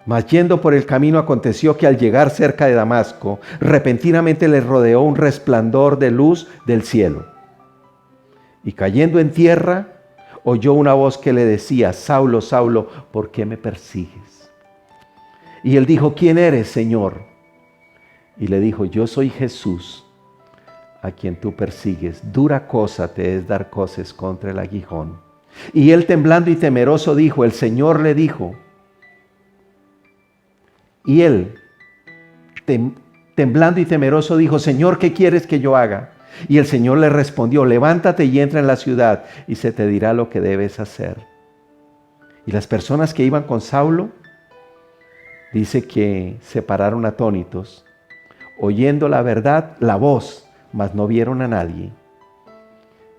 Mas yendo por el camino aconteció que al llegar cerca de Damasco, repentinamente le rodeó un resplandor de luz del cielo. Y cayendo en tierra, oyó una voz que le decía, Saulo, Saulo, ¿por qué me persigues? Y él dijo, ¿quién eres, Señor? Y le dijo, yo soy Jesús, a quien tú persigues. Dura cosa te es dar coces contra el aguijón. Y él temblando y temeroso dijo, el Señor le dijo, y él temblando y temeroso dijo, Señor, ¿qué quieres que yo haga? Y el Señor le respondió, levántate y entra en la ciudad y se te dirá lo que debes hacer. Y las personas que iban con Saulo, dice que se pararon atónitos, oyendo la verdad, la voz, mas no vieron a nadie.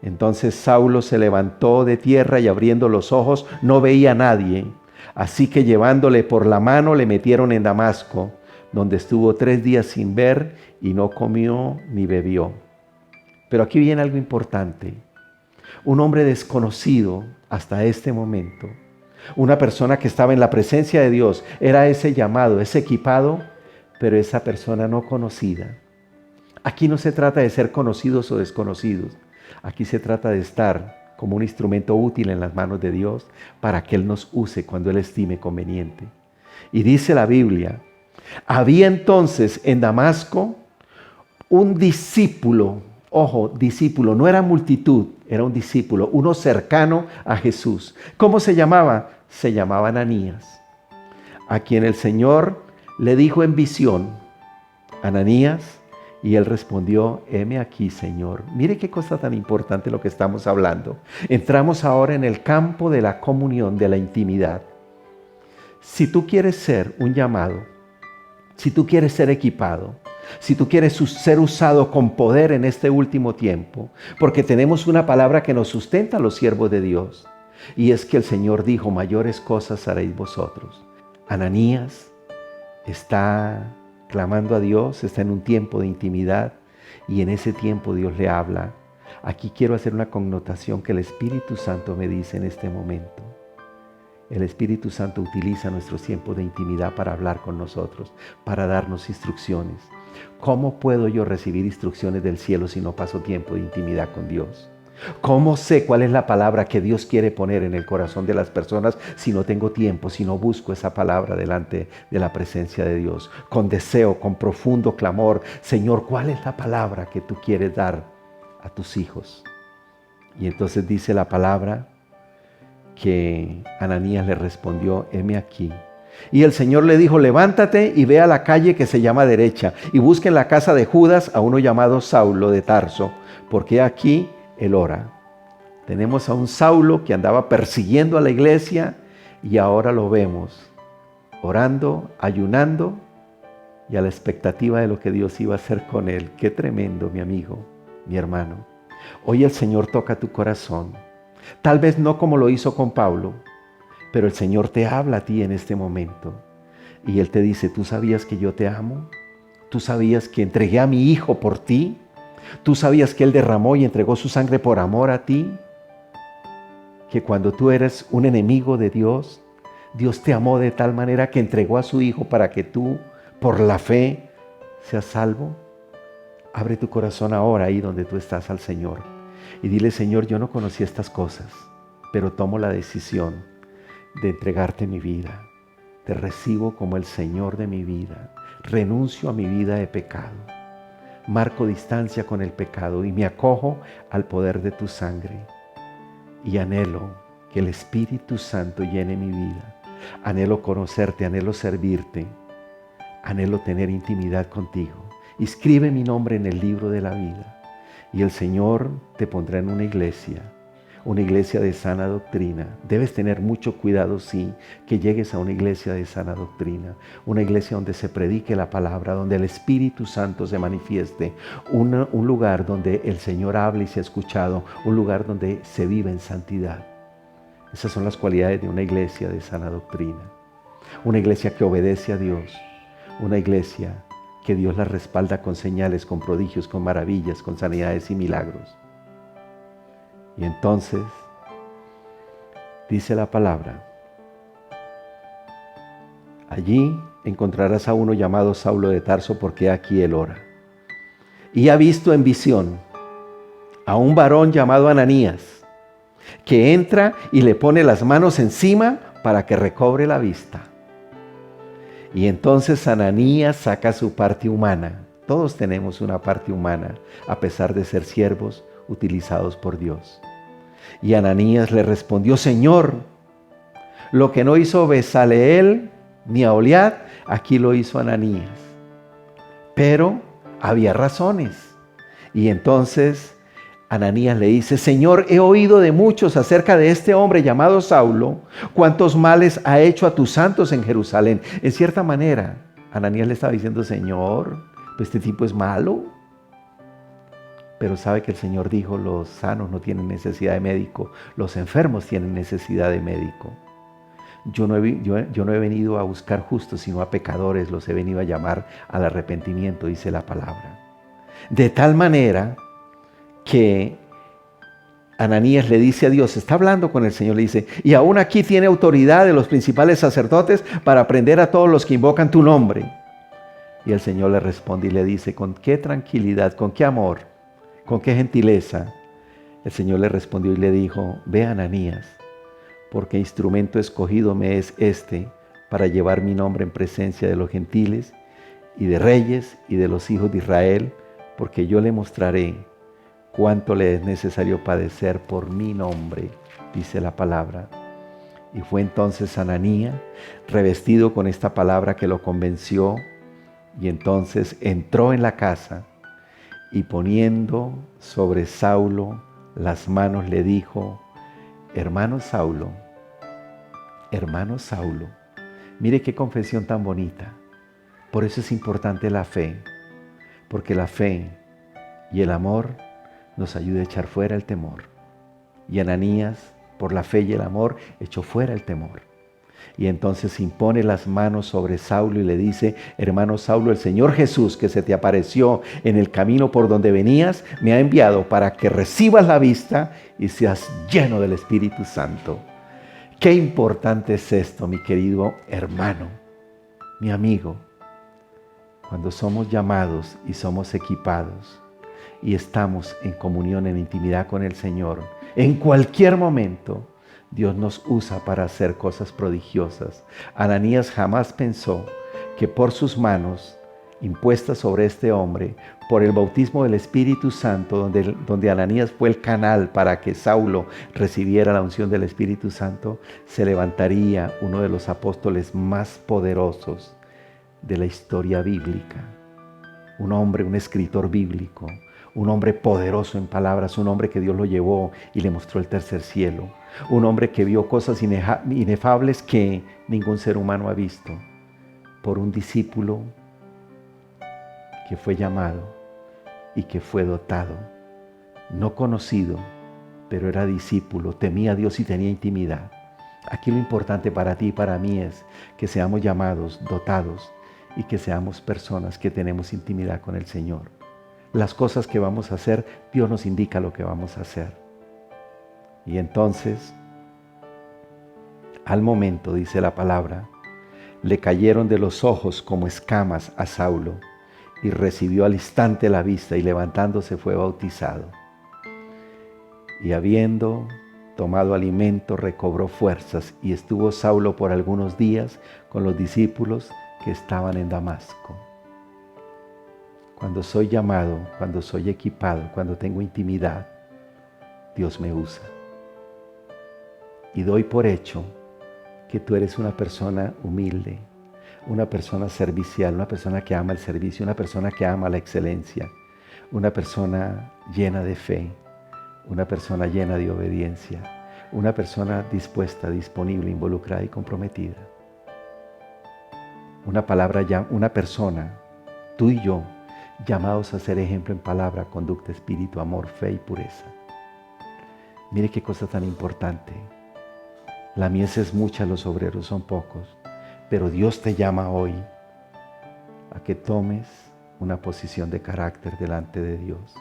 Entonces Saulo se levantó de tierra y abriendo los ojos no veía a nadie. Así que llevándole por la mano le metieron en Damasco, donde estuvo 3 días sin ver y no comió ni bebió. Pero aquí viene algo importante. Un hombre desconocido hasta este momento, Una persona que estaba en la presencia de Dios, era ese llamado, ese equipado, pero esa persona no conocida. Aquí no se trata de ser conocidos o desconocidos. Aquí se trata de estar como un instrumento útil en las manos de Dios para que Él nos use cuando Él estime conveniente. Y dice la Biblia, había entonces en Damasco un discípulo, ojo, discípulo, no era multitud, era un discípulo, uno cercano a Jesús. ¿Cómo se llamaba? Se llamaba Ananías, a quien el Señor le dijo en visión, Ananías, y él respondió, heme aquí, Señor. Mire qué cosa tan importante lo que estamos hablando. Entramos ahora en el campo de la comunión, de la intimidad. Si tú quieres ser un llamado, si tú quieres ser equipado, si tú quieres ser usado con poder en este último tiempo, porque tenemos una palabra que nos sustenta a los siervos de Dios, y es que el Señor dijo, mayores cosas haréis vosotros. Ananías está clamando a Dios, está en un tiempo de intimidad, y en ese tiempo Dios le habla. Aquí quiero hacer una connotación que el Espíritu Santo me dice en este momento. El Espíritu Santo utiliza nuestros tiempos de intimidad para hablar con nosotros, para darnos instrucciones. ¿Cómo puedo yo recibir instrucciones del cielo si no paso tiempo de intimidad con Dios? ¿Cómo sé cuál es la palabra que Dios quiere poner en el corazón de las personas si no tengo tiempo, si no busco esa palabra delante de la presencia de Dios? Con deseo, con profundo clamor, Señor, ¿cuál es la palabra que tú quieres dar a tus hijos? Y entonces dice la palabra que Ananías le respondió, heme aquí. Y el Señor le dijo, levántate y ve a la calle que se llama Derecha y busca en la casa de Judas a uno llamado Saulo de Tarso, porque aquí él ora. Tenemos a un Saulo que andaba persiguiendo a la iglesia y ahora lo vemos orando, ayunando y a la expectativa de lo que Dios iba a hacer con él. Qué tremendo, mi amigo, mi hermano. Hoy el Señor toca tu corazón. Tal vez no como lo hizo con Pablo, pero el Señor te habla a ti en este momento. Y Él te dice, ¿tú sabías que yo te amo? ¿Tú sabías que entregué a mi Hijo por ti? ¿Tú sabías que Él derramó y entregó su sangre por amor a ti? Que cuando tú eres un enemigo de Dios, Dios te amó de tal manera que entregó a su Hijo para que tú, por la fe, seas salvo. Abre tu corazón ahora ahí donde tú estás al Señor y dile, Señor, yo no conocí estas cosas, pero tomo la decisión de entregarte mi vida. Te recibo como el Señor de mi vida. Renuncio a mi vida de pecado. Marco distancia con el pecado y me acojo al poder de tu sangre. Y anhelo que el Espíritu Santo llene mi vida. Anhelo conocerte, anhelo servirte. Anhelo tener intimidad contigo. Inscribe mi nombre en el libro de la vida. Y el Señor te pondrá en una iglesia de sana doctrina. Debes tener mucho cuidado, sí, que llegues a una iglesia de sana doctrina, una iglesia donde se predique la palabra, donde el Espíritu Santo se manifieste, un lugar donde el Señor hable y sea escuchado, un lugar donde se vive en santidad. Esas son las cualidades de una iglesia de sana doctrina, una iglesia que obedece a Dios, una iglesia que Dios la respalda con señales, con prodigios, con maravillas, con sanidades y milagros. Y entonces, dice la palabra, allí encontrarás a uno llamado Saulo de Tarso, porque aquí él ora. Y ha visto en visión a un varón llamado Ananías, que entra y le pone las manos encima para que recobre la vista. Y entonces Ananías saca su parte humana. Todos tenemos una parte humana, a pesar de ser siervos utilizados por Dios. Y Ananías le respondió, Señor, lo que no hizo Bezaleel ni Aholiab, aquí lo hizo Ananías. Pero había razones. Y entonces Ananías le dice, Señor, he oído de muchos acerca de este hombre llamado Saulo, cuántos males ha hecho a tus santos en Jerusalén. En cierta manera, Ananías le estaba diciendo, Señor, pues este tipo es malo. Pero sabe que el Señor dijo, los sanos no tienen necesidad de médico, los enfermos tienen necesidad de médico. Yo no he venido a buscar justos, sino a pecadores, los he venido a llamar al arrepentimiento, dice la palabra. De tal manera que Ananías le dice a Dios, está hablando con el Señor, le dice, y aún aquí tiene autoridad de los principales sacerdotes para prender a todos los que invocan tu nombre. Y el Señor le responde y le dice, con qué tranquilidad, con qué amor, con qué gentileza. El Señor le respondió y le dijo, ve Ananías, porque instrumento escogido me es este para llevar mi nombre en presencia de los gentiles y de reyes y de los hijos de Israel, porque yo le mostraré cuánto le es necesario padecer por mi nombre, dice la palabra. Y fue entonces Ananías, revestido con esta palabra, que lo convenció, y entonces entró en la casa y poniendo sobre Saulo las manos le dijo, hermano Saulo, mire qué confesión tan bonita. Por eso es importante la fe, porque la fe y el amor nos ayuda a echar fuera el temor. Y Ananías, por la fe y el amor, echó fuera el temor. Y entonces impone las manos sobre Saulo y le dice, hermano Saulo, el Señor Jesús que se te apareció en el camino por donde venías, me ha enviado para que recibas la vista y seas lleno del Espíritu Santo. Qué importante es esto, mi querido hermano, mi amigo. Cuando somos llamados y somos equipados y estamos en comunión, en intimidad con el Señor, en cualquier momento, Dios nos usa para hacer cosas prodigiosas. Ananías jamás pensó que por sus manos impuestas sobre este hombre, por el bautismo del Espíritu Santo, donde Ananías fue el canal para que Saulo recibiera la unción del Espíritu Santo, se levantaría uno de los apóstoles más poderosos de la historia bíblica. Un hombre, un escritor bíblico, un hombre poderoso en palabras, un hombre que Dios lo llevó y le mostró el tercer cielo. Un hombre que vio cosas inefables que ningún ser humano ha visto, por un discípulo que fue llamado y que fue dotado, no conocido, pero era discípulo, temía a Dios y tenía intimidad. Aquí lo importante para ti y para mí es que seamos llamados, dotados, y que seamos personas que tenemos intimidad con el Señor. Las cosas que vamos a hacer, Dios nos indica lo que vamos a hacer. Y entonces, al momento, dice la palabra, le cayeron de los ojos como escamas a Saulo, y recibió al instante la vista, y levantándose fue bautizado. Y habiendo tomado alimento, recobró fuerzas, y estuvo Saulo por algunos días con los discípulos que estaban en Damasco. Cuando soy llamado, cuando soy equipado, cuando tengo intimidad, Dios me usa. Y doy por hecho que tú eres una persona humilde, una persona servicial, una persona que ama el servicio, una persona que ama la excelencia, una persona llena de fe, una persona llena de obediencia, una persona dispuesta, disponible, involucrada y comprometida. Una persona, tú y yo, llamados a ser ejemplo en palabra, conducta, espíritu, amor, fe y pureza. Mire qué cosa tan importante. La mies es mucha, los obreros son pocos, pero Dios te llama hoy a que tomes una posición de carácter delante de Dios.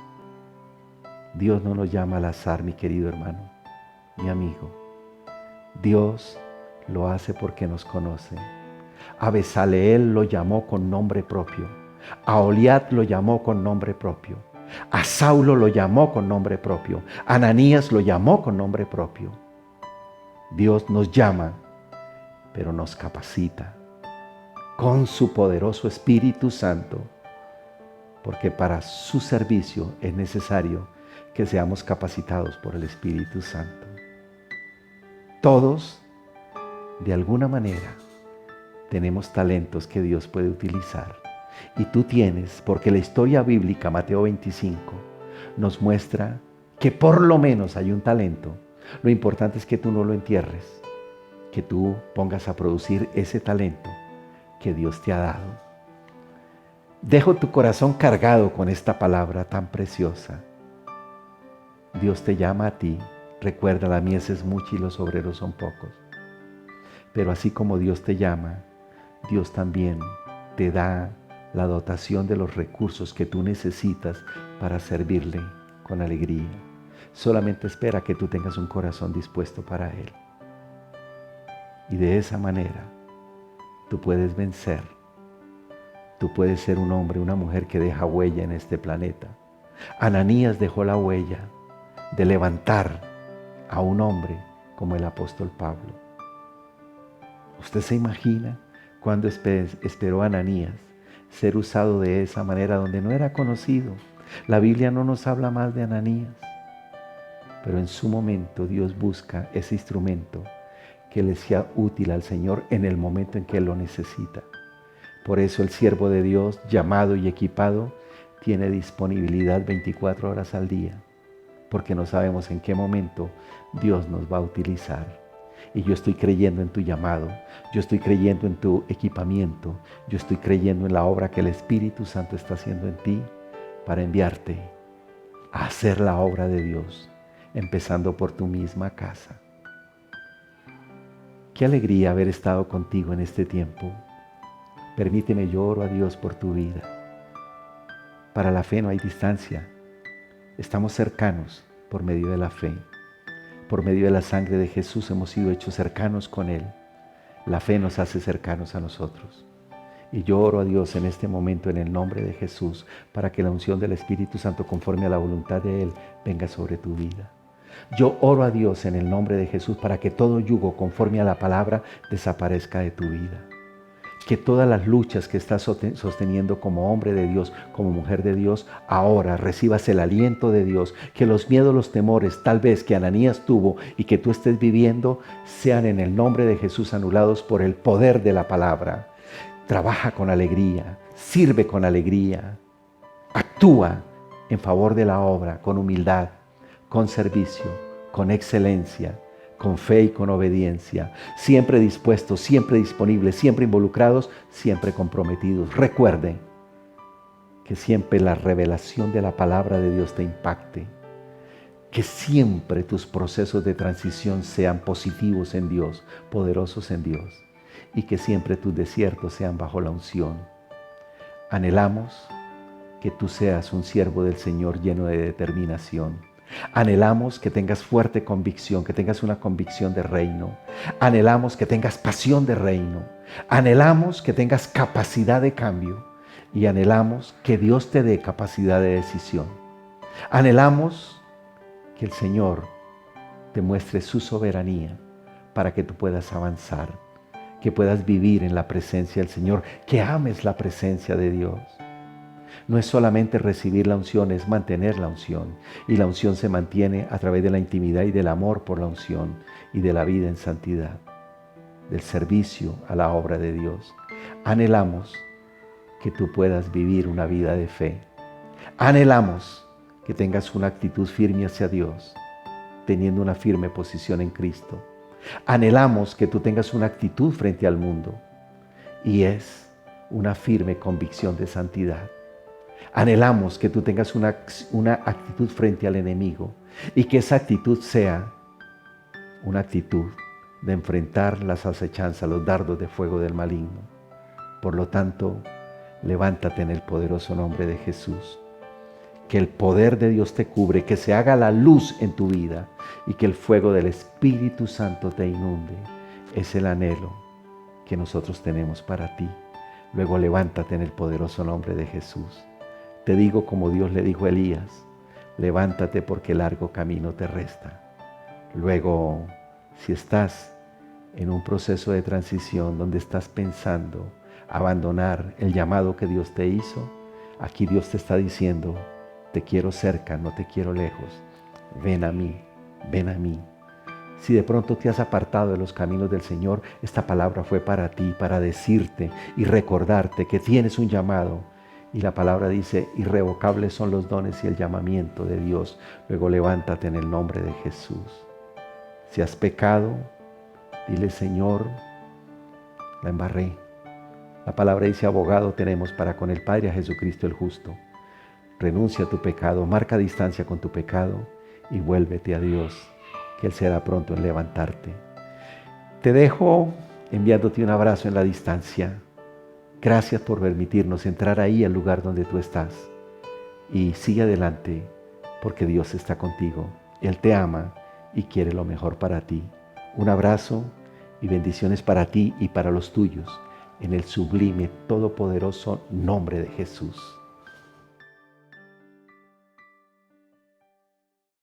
Dios no nos llama al azar, mi querido hermano, mi amigo. Dios lo hace porque nos conoce. A Bezaleel lo llamó con nombre propio. A Oliat lo llamó con nombre propio. A Saulo lo llamó con nombre propio. A Ananías lo llamó con nombre propio. Dios nos llama, pero nos capacita con su poderoso Espíritu Santo, porque para su servicio es necesario que seamos capacitados por el Espíritu Santo. Todos, de alguna manera, tenemos talentos que Dios puede utilizar. Y tú tienes, porque la historia bíblica, Mateo 25, nos muestra que por lo menos hay un talento. Lo importante es que tú no lo entierres, que tú pongas a producir ese talento que Dios te ha dado. Dejo tu corazón cargado con esta palabra tan preciosa. Dios te llama a ti. Recuerda, la mies es mucha y los obreros son pocos. Pero así como Dios te llama, Dios también te da la dotación de los recursos que tú necesitas para servirle con alegría. solamente espera que tú tengas un corazón dispuesto para Él. Y de esa manera tú puedes vencer. Tú puedes ser un hombre, una mujer que deja huella en este planeta. Ananías dejó la huella de levantar a un hombre como el apóstol Pablo. ¿Usted se imagina cuando esperó a Ananías ser usado de esa manera donde no era conocido? La Biblia no nos habla más de Ananías, pero en su momento Dios busca ese instrumento que le sea útil al Señor en el momento en que Él lo necesita. Por eso el siervo de Dios, llamado y equipado, tiene disponibilidad 24 horas al día, porque no sabemos en qué momento Dios nos va a utilizar. Y yo estoy creyendo en tu llamado, yo estoy creyendo en tu equipamiento, yo estoy creyendo en la obra que el Espíritu Santo está haciendo en ti para enviarte a hacer la obra de Dios, empezando por tu misma casa. Qué alegría haber estado contigo en este tiempo. Permíteme, yo oro a Dios por tu vida. Para la fe no hay distancia. Estamos cercanos por medio de la fe. Por medio de la sangre de Jesús hemos sido hechos cercanos con Él. La fe nos hace cercanos a nosotros. Y yo oro a Dios en este momento en el nombre de Jesús para que la unción del Espíritu Santo conforme a la voluntad de Él venga sobre tu vida. Yo oro a Dios en el nombre de Jesús para que todo yugo conforme a la palabra desaparezca de tu vida. Que todas las luchas que estás sosteniendo como hombre de Dios, como mujer de Dios, ahora recibas el aliento de Dios. Que los miedos, los temores, tal vez que Ananías tuvo y que tú estés viviendo, sean en el nombre de Jesús anulados por el poder de la palabra. Trabaja con alegría, sirve con alegría, actúa en favor de la obra con humildad, con servicio, con excelencia, con fe y con obediencia, siempre dispuestos, siempre disponibles, siempre involucrados, siempre comprometidos. Recuerde que siempre la revelación de la palabra de Dios te impacte, que siempre tus procesos de transición sean positivos en Dios, poderosos en Dios, y que siempre tus desiertos sean bajo la unción. Anhelamos que tú seas un siervo del Señor lleno de determinación. Anhelamos que tengas fuerte convicción, que tengas una convicción de reino. Anhelamos que tengas pasión de reino. Anhelamos que tengas capacidad de cambio. Y anhelamos que Dios te dé capacidad de decisión. Anhelamos que el Señor te muestre su soberanía para que tú puedas avanzar, que puedas vivir en la presencia del Señor, que ames la presencia de Dios. No es solamente recibir la unción, es mantener la unción. Y la unción se mantiene a través de la intimidad y del amor por la unción y de la vida en santidad, del servicio a la obra de Dios. Anhelamos que tú puedas vivir una vida de fe. Anhelamos que tengas una actitud firme hacia Dios, teniendo una firme posición en Cristo. Anhelamos que tú tengas una actitud frente al mundo y es una firme convicción de santidad. Anhelamos que tú tengas una actitud frente al enemigo y que esa actitud sea una actitud de enfrentar las acechanzas, los dardos de fuego del maligno. Por lo tanto, levántate en el poderoso nombre de Jesús. Que el poder de Dios te cubre, que se haga la luz en tu vida y que el fuego del Espíritu Santo te inunde. Es el anhelo que nosotros tenemos para ti. Luego levántate en el poderoso nombre de Jesús. Te digo como Dios le dijo a Elías, levántate porque largo camino te resta. Luego, si estás en un proceso de transición donde estás pensando abandonar el llamado que Dios te hizo, aquí Dios te está diciendo, te quiero cerca, no te quiero lejos. Ven a mí, ven a mí. Si de pronto te has apartado de los caminos del Señor, esta palabra fue para ti, para decirte y recordarte que tienes un llamado. Y la palabra dice, irrevocables son los dones y el llamamiento de Dios. Luego levántate en el nombre de Jesús. Si has pecado, dile, Señor, la embarré. La palabra dice, abogado tenemos para con el Padre a Jesucristo el justo. Renuncia a tu pecado, marca distancia con tu pecado y vuélvete a Dios, que Él será pronto en levantarte. Te dejo enviándote un abrazo en la distancia. Gracias por permitirnos entrar ahí al lugar donde tú estás. Y sigue adelante, porque Dios está contigo. Él te ama y quiere lo mejor para ti. Un abrazo y bendiciones para ti y para los tuyos, en el sublime, todopoderoso nombre de Jesús.